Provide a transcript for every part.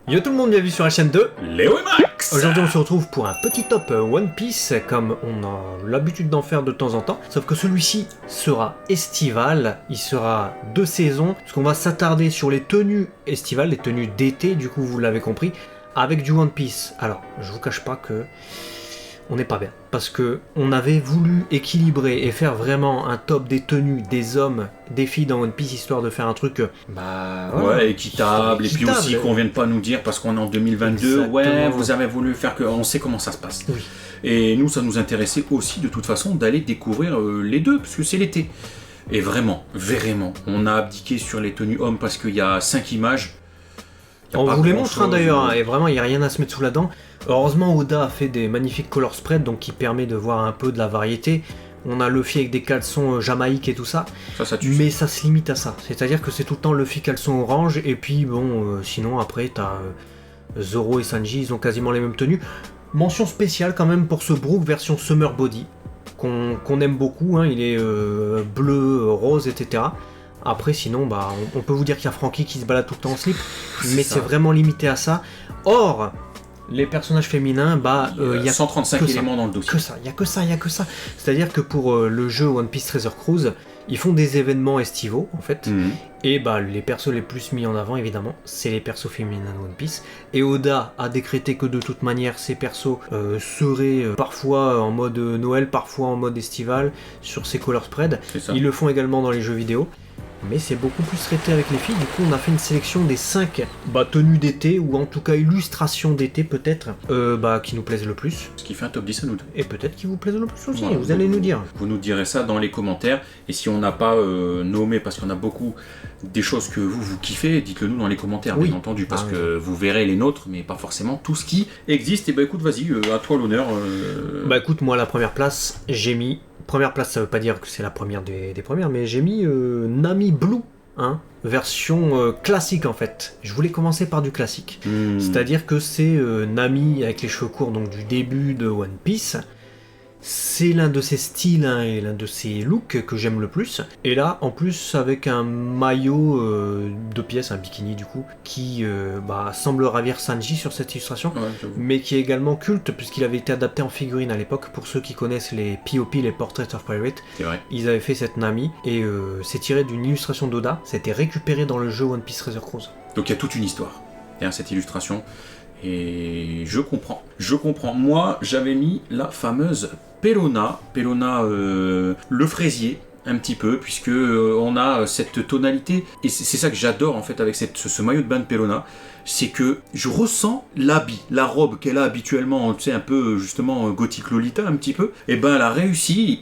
Yo tout le monde, bienvenue sur la chaîne de Léo et Max. Aujourd'hui on se retrouve pour un petit top One Piece, comme on a l'habitude d'en faire de temps en temps, sauf que celui-ci sera estival, il sera de saison, parce qu'on va s'attarder sur les tenues estivales, les tenues d'été, du coup vous l'avez compris, avec du One Piece. Alors, je vous cache pas que on n'est pas bien, parce que on avait voulu équilibrer et faire un top des tenues des hommes, des filles dans One Piece, histoire de faire un truc ouais, équitable, et puis aussi qu'on vienne pas nous dire parce qu'on est en 2022, exactement. Ouais, vous avez voulu faire que on sait comment ça se passe. Oui. Et nous, ça nous intéressait aussi de toute façon d'aller découvrir les deux, parce que c'est l'été. Et vraiment, on a abdiqué sur les tenues hommes parce qu'il y a 5 images. On vous les montre d'ailleurs, et vraiment il n'y a rien à se mettre sous la dent. Heureusement, Oda a fait des magnifiques color spreads, donc qui permet de voir un peu de la variété. On a Luffy avec des caleçons jamaïques et tout ça, mais ça se limite à ça. C'est-à-dire que c'est tout le temps Luffy caleçon orange, et puis bon, sinon après t'as Zoro et Sanji, ils ont quasiment les mêmes tenues. Mention spéciale quand même pour ce Brook version Summer Body, qu'on aime beaucoup, hein. Il est bleu, rose, etc. Après, sinon, on peut vous dire qu'il y a Franky qui se balade tout le temps en slip, mais c'est vraiment limité à ça. Or, les personnages féminins, il y a 135 éléments dans le dossier. Il y a que ça. C'est-à-dire que pour le jeu One Piece Treasure Cruise, ils font des événements estivaux, en fait. Et les persos les plus mis en avant, évidemment, c'est les persos féminins de One Piece. Et Oda a décrété que de toute manière, ces persos seraient parfois en mode Noël, parfois en mode estival, sur ces color spreads. Ils le font également dans les jeux vidéo. Mais c'est beaucoup plus traité avec les filles. Du coup, on a fait une sélection des 5 tenues d'été, ou en tout cas illustrations d'été peut-être, qui nous plaisent le plus. Ce qui fait un top 10 à nous deux. Et peut-être qui vous plaisent le plus aussi, voilà, vous allez nous dire. Vous nous direz ça dans les commentaires. Et si on n'a pas nommé, parce qu'on a beaucoup des choses que vous kiffez, dites-le nous dans les commentaires, bien entendu. Parce que vous verrez les nôtres, mais pas forcément tout ce qui existe. Et écoute, vas-y, à toi l'honneur. Écoute, moi, la première place, j'ai mis... Première place, ça veut pas dire que c'est la première des premières, mais j'ai mis Nami Blue, hein, version classique en fait. Je voulais commencer par du classique. C'est-à-dire que c'est Nami avec les cheveux courts, donc du début de One Piece. C'est l'un de ses styles et l'un de ses looks que j'aime le plus. Et là, en plus, avec un maillot de pièces, un bikini du coup, qui semble ravir Sanji sur cette illustration, mais qui est également culte puisqu'il avait été adapté en figurine à l'époque. Pour ceux qui connaissent les POP, les Portraits of Pirate, ils avaient fait cette Nami et c'est tiré d'une illustration d'Oda. C'était récupéré dans le jeu One Piece Treasure Cruise. Donc il y a toute une histoire derrière cette illustration. Et je comprends. Moi, j'avais mis la fameuse Pellona, le fraisier, un petit peu, puisque on a cette tonalité, et c'est ça que j'adore en fait avec ce maillot de bain de Pellona, c'est que je ressens l'habit, la robe qu'elle a habituellement, tu sais, un peu justement gothique Lolita, un petit peu, et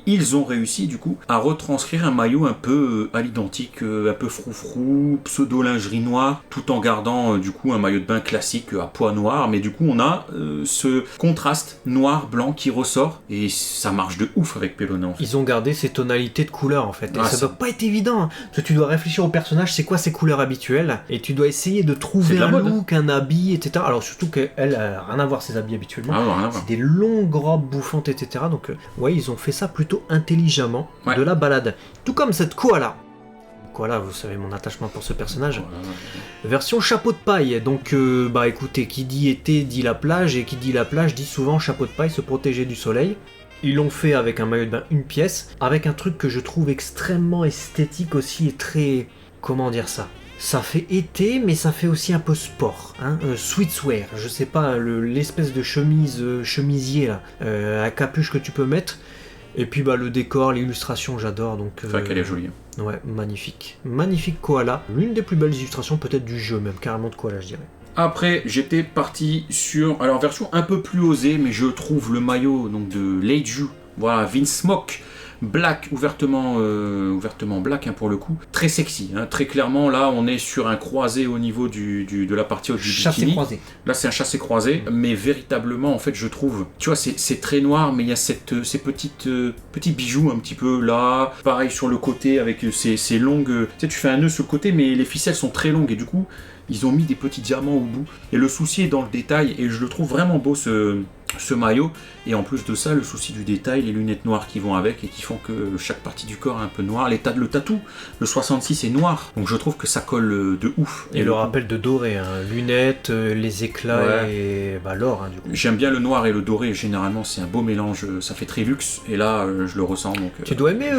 ils ont réussi du coup à retranscrire un maillot un peu à l'identique, un peu froufrou, pseudo-lingerie noire, tout en gardant du coup un maillot de bain classique à pois noir, mais du coup on a ce contraste noir-blanc qui ressort, et ça marche de ouf avec Pellona en fait. Ils ont gardé ces tonalités de couleurs en fait, et ça doit pas être évident, hein, parce que tu dois réfléchir au personnage, c'est quoi ses couleurs habituelles, et tu dois essayer de trouver un look, un habit, etc. Alors surtout qu'elle a rien à voir ses habits habituellement. C'est des longues robes bouffantes, etc. Donc ils ont fait ça plutôt intelligemment de la balade. Tout comme cette koala. Koala, vous savez mon attachement pour ce personnage. Version chapeau de paille. Donc écoutez, qui dit été dit la plage, et qui dit la plage dit souvent chapeau de paille, se protéger du soleil. Ils l'ont fait avec un maillot de bain, une pièce, avec un truc que je trouve extrêmement esthétique aussi, et très... comment dire ça ? Ça fait été, mais ça fait aussi un peu sport, hein. Sweatswear, je sais pas, l'espèce de chemisier là, à capuche que tu peux mettre. Et puis le décor, l'illustration, j'adore. Donc c'est vrai qu'elle est jolie. Ouais, magnifique koala, l'une des plus belles illustrations peut-être du jeu, même carrément de koala, je dirais. Après, j'étais parti sur, version un peu plus osée, mais je trouve le maillot donc de Leiju, voilà, Vince Smoke. Black, ouvertement black, hein, pour le coup, très sexy, hein, très clairement. Là on est sur un croisé au niveau de la partie haute du bikini. Croisé. Là c'est un chassé croisé, mais véritablement en fait je trouve, tu vois, c'est très noir, mais il y a ces petits bijoux un petit peu là, pareil sur le côté avec ces longues, tu sais, tu fais un nœud sur le côté mais les ficelles sont très longues et du coup ils ont mis des petits diamants au bout, et le souci est dans le détail, et je le trouve vraiment beau ce maillot, et en plus de ça, le souci du détail, les lunettes noires qui vont avec et qui font que chaque partie du corps est un peu noire. Le tatou, le 66 est noir, donc je trouve que ça colle de ouf. Et le rappel de doré, hein. Lunettes, les éclats et l'or. Hein, du coup. J'aime bien le noir et le doré, généralement c'est un beau mélange, ça fait très luxe, et là je le ressens. Donc, tu dois aimer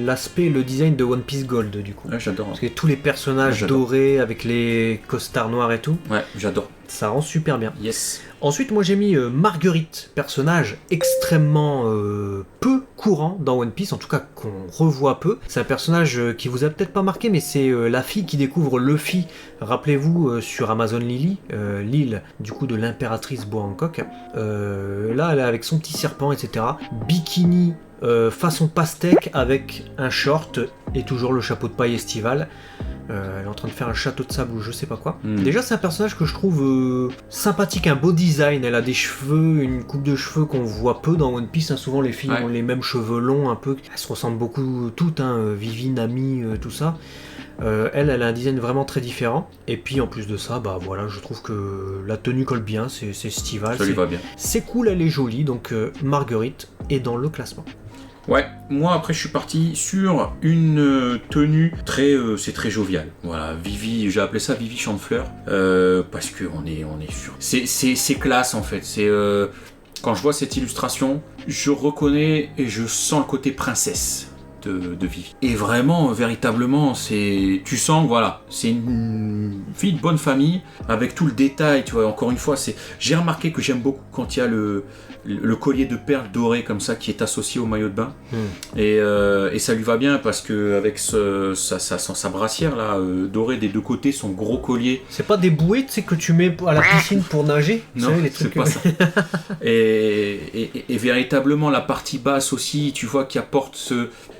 l'aspect, le design de One Piece Gold du coup. Ouais, j'adore. Parce que tous les personnages dorés avec les costards noirs et tout. Ouais, j'adore. Ça rend super bien. Yes. Ensuite, moi j'ai mis Marguerite, personnage extrêmement peu courant dans One Piece, en tout cas qu'on revoit peu. C'est un personnage qui vous a peut-être pas marqué, mais c'est la fille qui découvre Luffy, rappelez-vous, sur Amazon Lily, l'île du coup de l'impératrice Boa Hancock. Là, elle est avec son petit serpent, etc. Bikini façon pastèque avec un short et toujours le chapeau de paille estival. Elle est en train de faire un château de sable ou je sais pas quoi. Déjà, c'est un personnage que je trouve sympathique, un beau design. Elle a des cheveux, une coupe de cheveux qu'on voit peu dans One Piece. Hein. Souvent, les filles ont les mêmes cheveux longs, un peu. Elles se ressemblent beaucoup toutes, hein. Vivi, Nami, tout ça. Elle a un design vraiment très différent. Et puis, en plus de ça, voilà, je trouve que la tenue colle bien. C'est estival. Ça lui va bien. C'est cool, elle est jolie. Donc, Marguerite est dans le classement. Ouais, moi après je suis parti sur une tenue c'est très jovial. Voilà, Vivi, j'ai appelé ça Vivi Chantefleur parce que on est sur. C'est classe en fait. C'est quand je vois cette illustration, je reconnais et je sens le côté princesse de Vivi. Et vraiment, véritablement, tu sens que voilà, c'est une fille de bonne famille avec tout le détail. Tu vois, encore une fois, j'ai remarqué que j'aime beaucoup quand il y a le collier de perles dorées comme ça qui est associé au maillot de bain et ça lui va bien parce que avec sa brassière là dorée des deux côtés, son gros collier. C'est pas des bouées, tu sais, que tu mets à la piscine pour nager? Non, les c'est trucs pas ça. et véritablement la partie basse aussi, tu vois, qui apporte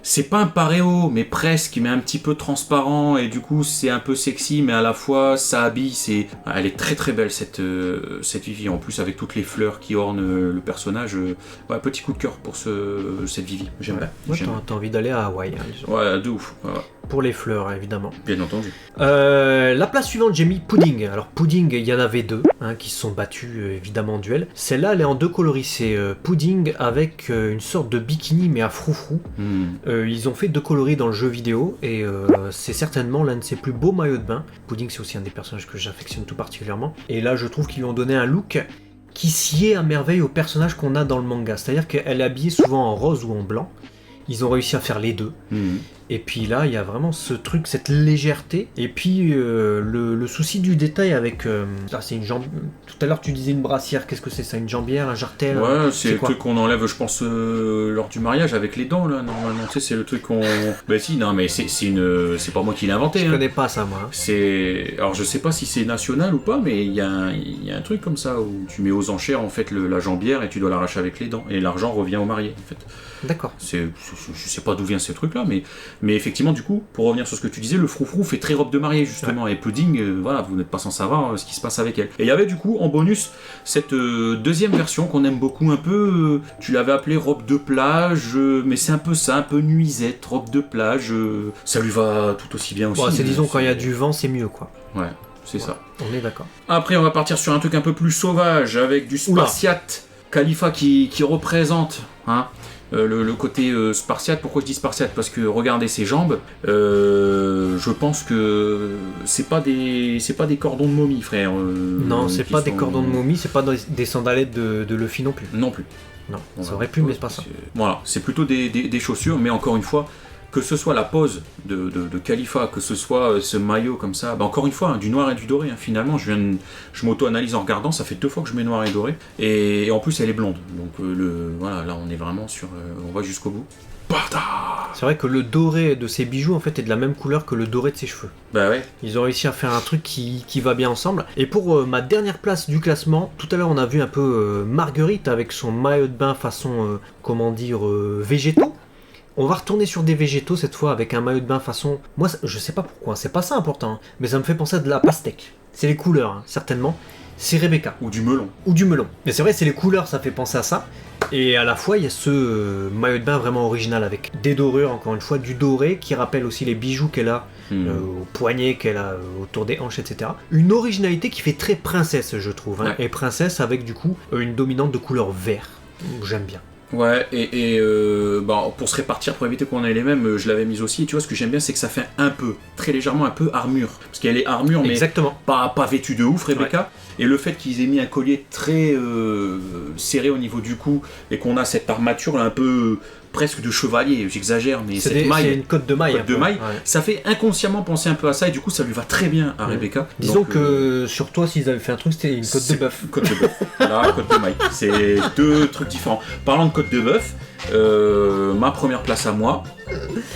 c'est pas un paréo, mais presque, mais un petit peu transparent, et du coup c'est un peu sexy, mais à la fois ça habille. Elle est très très belle cette Vivi, en plus avec toutes les fleurs qui ornent le personnage. Ouais, petit coup de cœur pour cette Vivi, j'aime bien. Moi t'as envie d'aller à Hawaï. Hein, ouais, de ouf. Ouais. Pour les fleurs, évidemment. Bien entendu. La place suivante, j'ai mis Pudding. Alors Pudding, il y en avait deux qui se sont battus évidemment en duel. Celle-là, elle est en deux coloris. C'est Pudding avec une sorte de bikini mais à froufrou. Ils ont fait deux coloris dans le jeu vidéo et c'est certainement l'un de ses plus beaux maillots de bain. Pudding, c'est aussi un des personnages que j'affectionne tout particulièrement. Et là, je trouve qu'ils lui ont donné un look qui sied à merveille au personnage qu'on a dans le manga. C'est-à-dire qu'elle est habillée souvent en rose ou en blanc. Ils ont réussi à faire les deux. Et puis là, il y a vraiment ce truc, cette légèreté. Et puis le souci du détail avec... là, c'est une jambe... Tout à l'heure, tu disais une brassière. Qu'est-ce que c'est ça? Une jambière, un jartel? Ouais, c'est le truc qu'on enlève, je pense, lors du mariage avec les dents, là, normalement. Tu sais, c'est le truc qu'on... Ben si, non, mais c'est pas moi qui l'ai inventé. Je connais pas ça, moi. Alors, je sais pas si c'est national ou pas, mais il y a un truc comme ça où tu mets aux enchères, en fait, la jambière et tu dois l'arracher avec les dents. Et l'argent revient au marié, en fait. D'accord. Je sais pas d'où vient ce truc-là, mais effectivement, du coup, pour revenir sur ce que tu disais, le froufrou fait très robe de mariée, justement. Ouais. Et Pudding, voilà, vous n'êtes pas sans savoir ce qui se passe avec elle. Et il y avait, du coup, en bonus, cette deuxième version qu'on aime beaucoup, un peu, tu l'avais appelée robe de plage, mais c'est un peu ça, un peu nuisette, robe de plage. Ça lui va tout aussi bien aussi. Bon, disons, quand il y a du vent, c'est mieux, quoi. Ouais. C'est ça. On est d'accord. Après, on va partir sur un truc un peu plus sauvage, avec du spartiate. Khalifa qui représente, hein, le côté spartiate. Pourquoi je dis spartiate? Parce que regardez ses jambes, je pense que c'est pas des cordons de momie, frère. Non, c'est pas des cordons de momie, c'est pas des sandalettes de Luffy non plus. Non plus. Non, voilà. Ça aurait pu, mais c'est pas ça. Voilà, c'est plutôt des chaussures, mais encore une fois, que ce soit la pose de Khalifa, que ce soit ce maillot comme ça, encore une fois, hein, du noir et du doré, hein, finalement, je m'auto-analyse en regardant, ça fait 2 fois que je mets noir et doré, et en plus elle est blonde, donc voilà, là on est vraiment sur, on va jusqu'au bout. Bâtard. C'est vrai que le doré de ses bijoux en fait est de la même couleur que le doré de ses cheveux. Bah ouais. Ils ont réussi à faire un truc qui va bien ensemble. Et pour ma dernière place du classement, tout à l'heure on a vu un peu Marguerite avec son maillot de bain façon, végétaux. On va retourner sur des végétaux cette fois avec un maillot de bain façon... Moi, je sais pas pourquoi, c'est pas ça important, hein, mais ça me fait penser à de la pastèque. C'est les couleurs, hein, certainement. c'est Rebecca. Ou du melon. Mais c'est vrai, c'est les couleurs, ça fait penser à ça. Et à la fois, il y a ce maillot de bain vraiment original avec des dorures, encore une fois, du doré qui rappelle aussi les bijoux qu'elle a au poignet, qu'elle a autour des hanches, etc. Une originalité qui fait très princesse, je trouve. Hein. Et princesse avec du coup une dominante de couleur vert. J'aime bien. Ouais, et pour se répartir, pour éviter qu'on ait les mêmes, je l'avais mise aussi. Et tu vois, ce que j'aime bien, c'est que ça fait très légèrement un peu armure. Parce qu'elle est armure, mais pas vêtue de ouf, Rebecca. Ouais. Et le fait qu'ils aient mis un collier très serré au niveau du cou, et qu'on a cette armature là, un peu presque de chevalier, j'exagère, mais cette maille. C'est une cotte de maille. Ça fait inconsciemment penser un peu à ça, et du coup, ça lui va très bien à Rebecca. Disons que sur toi, s'ils avaient fait un truc, c'était une cotte de bœuf. Cotte de bœuf. Là, cotte de maille. C'est deux trucs différents. Parlant de cotte de bœuf, ma première place à moi,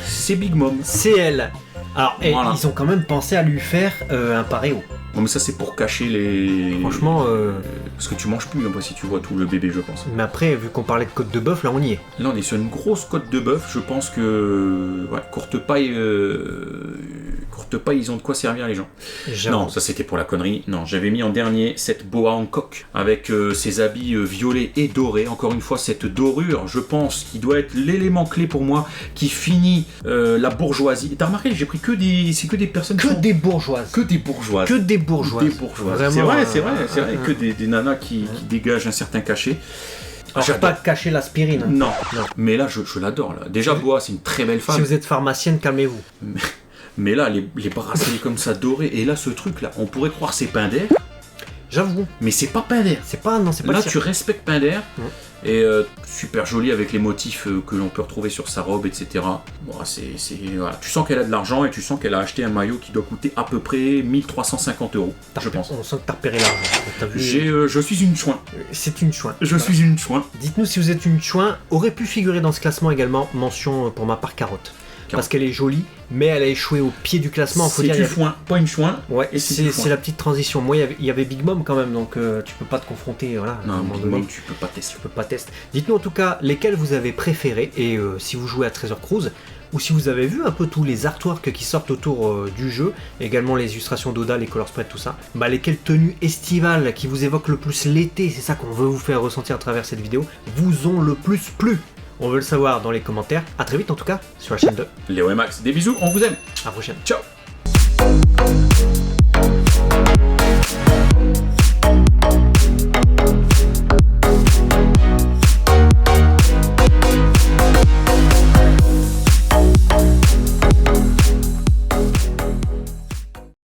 c'est Big Mom. C'est elle. Alors, voilà. Ils ont quand même pensé à lui faire un paréo. Non, mais ça, c'est pour cacher les. Franchement. Parce que tu manges plus, hein, si tu vois tout le bébé, je pense. Mais après, vu qu'on parlait de côte de bœuf, là, on y est. Là, on est sur une grosse côte de bœuf. Je pense que. Ouais, courte paille, ils ont de quoi servir les gens. Non, ça, c'était pour la connerie. Non, j'avais mis en dernier cette boa Hancock avec ses habits violets et dorés. Encore une fois, cette dorure, je pense, qui doit être l'élément clé pour moi, qui finit la bourgeoisie. T'as remarqué, j'ai pris que des personnes. Des bourgeoises. Que des bourgeoises. Vraiment, c'est vrai, que des nanas qui dégagent un certain cachet. Alors, je vais pas cacher l'aspirine. Non. Mais là, je l'adore. Là. Déjà, Boa, c'est une très belle femme. Si vous êtes pharmacienne, calmez-vous. Mais là, les bracelets comme ça dorés, et là, ce truc-là, on pourrait croire c'est Pinder. J'avoue. Mais c'est pas Pinder. C'est pas là, tu respectes Pinder. Et super joli avec les motifs que l'on peut retrouver sur sa robe, etc. Bon, voilà. Tu sens qu'elle a de l'argent et tu sens qu'elle a acheté un maillot qui doit coûter à peu près 1350 €, je pense. On sent que t'as repéré l'argent. Je suis une chouin. C'est une chouin. Je suis une chouin. Dites-nous si vous êtes une chouin. Aurait pu figurer dans ce classement également, mention pour ma part Carotte. Parce qu'elle est jolie, mais elle a échoué au pied du classement. C'est du foin, pas une chouin. Ouais, c'est la petite transition. Moi, il y avait Big Mom quand même, donc tu peux pas te confronter. Voilà, non, Big Mom, tu peux pas tester. Dites-nous en tout cas lesquels vous avez préférés et si vous jouez à Treasure Cruise, ou si vous avez vu un peu tous les artworks qui sortent autour du jeu, également les illustrations d'Oda, les color spreads, tout ça, lesquelles tenues estivales qui vous évoquent le plus l'été, c'est ça qu'on veut vous faire ressentir à travers cette vidéo, vous ont le plus plu. On veut le savoir dans les commentaires. A très vite en tout cas sur la chaîne de Léo et Max. Des bisous, on vous aime. À la prochaine. Ciao.